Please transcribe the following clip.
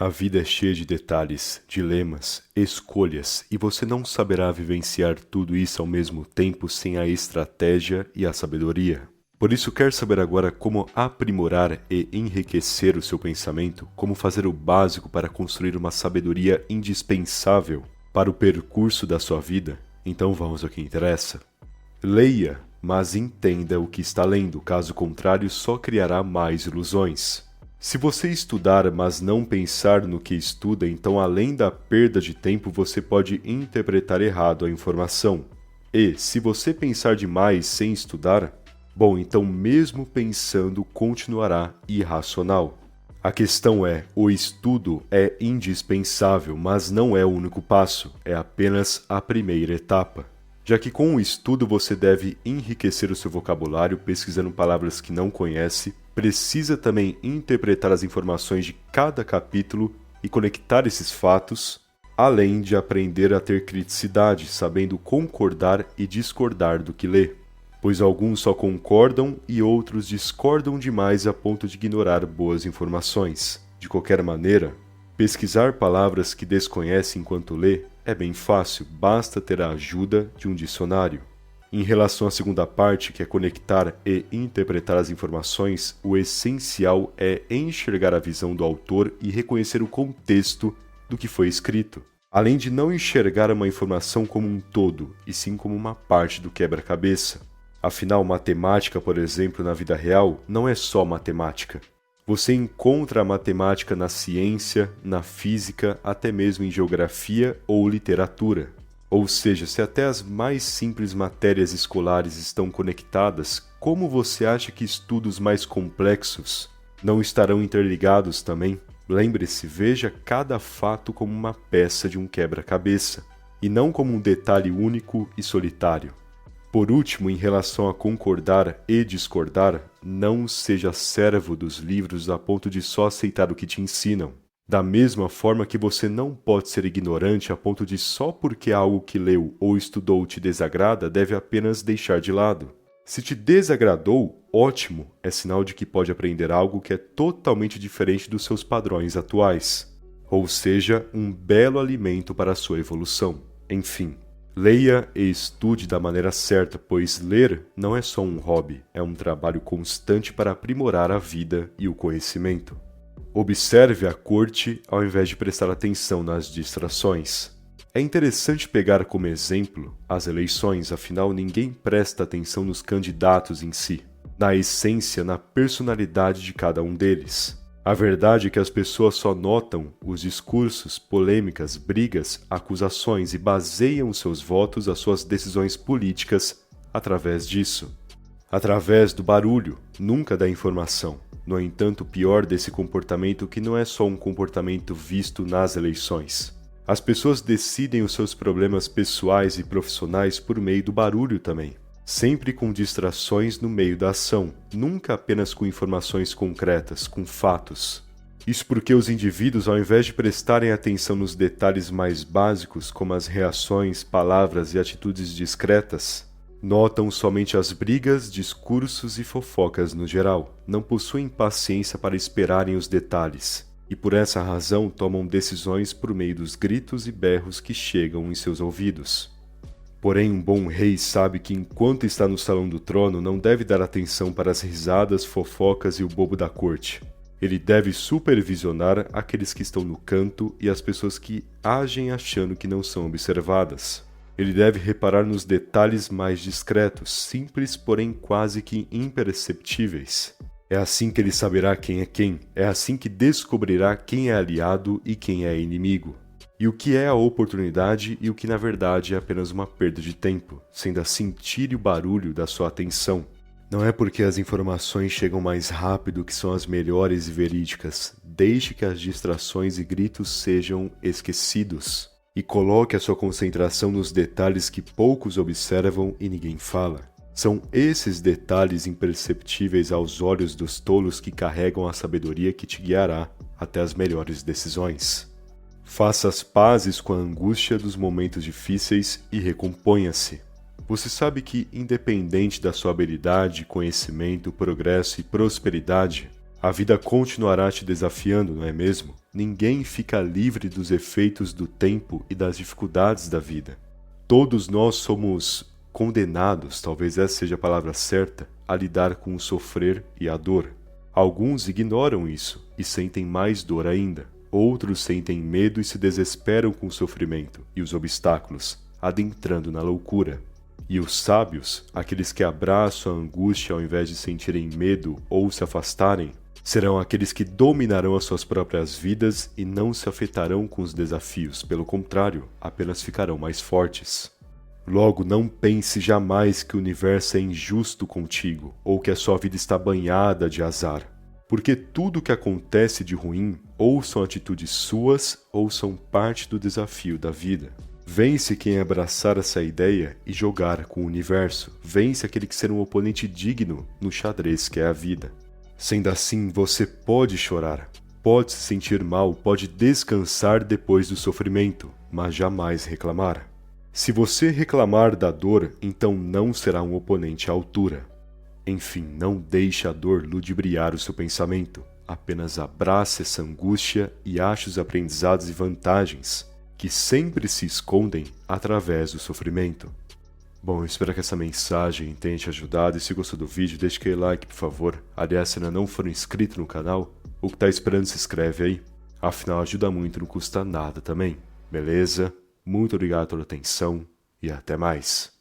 A vida é cheia de detalhes, dilemas, escolhas, e você não saberá vivenciar tudo isso ao mesmo tempo sem a estratégia e a sabedoria. Por isso, quer saber agora como aprimorar e enriquecer o seu pensamento, como fazer o básico para construir uma sabedoria indispensável para o percurso da sua vida? Então vamos ao que interessa. Leia, mas entenda o que está lendo, caso contrário só criará mais ilusões. Se você estudar, mas não pensar no que estuda, então além da perda de tempo, você pode interpretar errado a informação. E, se você pensar demais sem estudar, bom, então mesmo pensando continuará irracional. A questão é, o estudo é indispensável, mas não é o único passo, é apenas a primeira etapa. Já que com o estudo você deve enriquecer o seu vocabulário pesquisando palavras que não conhece, precisa também interpretar as informações de cada capítulo e conectar esses fatos, além de aprender a ter criticidade, sabendo concordar e discordar do que lê. Pois alguns só concordam e outros discordam demais a ponto de ignorar boas informações. De qualquer maneira, pesquisar palavras que desconhece enquanto lê é bem fácil, basta ter a ajuda de um dicionário. Em relação à segunda parte, que é conectar e interpretar as informações, o essencial é enxergar a visão do autor e reconhecer o contexto do que foi escrito, além de não enxergar uma informação como um todo, e sim como uma parte do quebra-cabeça. Afinal, matemática, por exemplo, na vida real, não é só matemática. Você encontra a matemática na ciência, na física, até mesmo em geografia ou literatura. Ou seja, se até as mais simples matérias escolares estão conectadas, como você acha que estudos mais complexos não estarão interligados também? Lembre-se, veja cada fato como uma peça de um quebra-cabeça, e não como um detalhe único e solitário. Por último, em relação a concordar e discordar, não seja servo dos livros a ponto de só aceitar o que te ensinam. Da mesma forma que você não pode ser ignorante a ponto de só porque algo que leu ou estudou te desagrada, deve apenas deixar de lado. Se te desagradou, ótimo, é sinal de que pode aprender algo que é totalmente diferente dos seus padrões atuais. Ou seja, um belo alimento para a sua evolução. Enfim. Leia e estude da maneira certa, pois ler não é só um hobby, é um trabalho constante para aprimorar a vida e o conhecimento. Observe a corte ao invés de prestar atenção nas distrações. É interessante pegar como exemplo as eleições, afinal ninguém presta atenção nos candidatos em si, na essência, na personalidade de cada um deles. A verdade é que as pessoas só notam os discursos, polêmicas, brigas, acusações e baseiam seus votos às suas decisões políticas através disso. Através do barulho, nunca da informação. No entanto, o pior desse comportamento é que não é só um comportamento visto nas eleições. As pessoas decidem os seus problemas pessoais e profissionais por meio do barulho também. Sempre com distrações no meio da ação, nunca apenas com informações concretas, com fatos. Isso porque os indivíduos, ao invés de prestarem atenção nos detalhes mais básicos, como as reações, palavras e atitudes discretas, notam somente as brigas, discursos e fofocas no geral. Não possuem paciência para esperarem os detalhes, e por essa razão tomam decisões por meio dos gritos e berros que chegam em seus ouvidos. Porém, um bom rei sabe que enquanto está no salão do trono não deve dar atenção para as risadas, fofocas e o bobo da corte. Ele deve supervisionar aqueles que estão no canto e as pessoas que agem achando que não são observadas. Ele deve reparar nos detalhes mais discretos, simples porém quase que imperceptíveis. É assim que ele saberá quem é quem, é assim que descobrirá quem é aliado e quem é inimigo. E o que é a oportunidade e o que na verdade é apenas uma perda de tempo, sendo assim tire o barulho da sua atenção. Não é porque as informações chegam mais rápido que são as melhores e verídicas. Deixe que as distrações e gritos sejam esquecidos. E coloque a sua concentração nos detalhes que poucos observam e ninguém fala. São esses detalhes imperceptíveis aos olhos dos tolos que carregam a sabedoria que te guiará até as melhores decisões. Faça as pazes com a angústia dos momentos difíceis e recomponha-se. Você sabe que, independente da sua habilidade, conhecimento, progresso e prosperidade, A vida continuará te desafiando, não é mesmo? Ninguém fica livre dos efeitos do tempo e das dificuldades da vida. Todos nós somos condenados, talvez essa seja a palavra certa, a lidar com o sofrer e a dor. Alguns ignoram isso e sentem mais dor ainda. Outros sentem medo e se desesperam com o sofrimento e os obstáculos, adentrando na loucura. E os sábios, aqueles que abraçam a angústia ao invés de sentirem medo ou se afastarem, serão aqueles que dominarão as suas próprias vidas e não se afetarão com os desafios, pelo contrário, apenas ficarão mais fortes. Logo, não pense jamais que o universo é injusto contigo ou que a sua vida está banhada de azar, porque tudo o que acontece de ruim ou são atitudes suas ou são parte do desafio da vida. Vence quem abraçar essa ideia e jogar com o universo. Vence aquele que ser um oponente digno no xadrez que é a vida. Sendo assim, você pode chorar, pode se sentir mal, pode descansar depois do sofrimento, mas jamais reclamar. Se você reclamar da dor, então não será um oponente à altura. Enfim, não deixe a dor ludibriar o seu pensamento. Apenas abrace essa angústia e ache os aprendizados e vantagens que sempre se escondem através do sofrimento. Bom, eu espero que essa mensagem tenha te ajudado e se gostou do vídeo, deixe aquele like, por favor. Aliás, se ainda não for inscrito no canal, o que está esperando se inscreve aí. Afinal, ajuda muito, não custa nada também. Beleza? Muito obrigado pela atenção e até mais.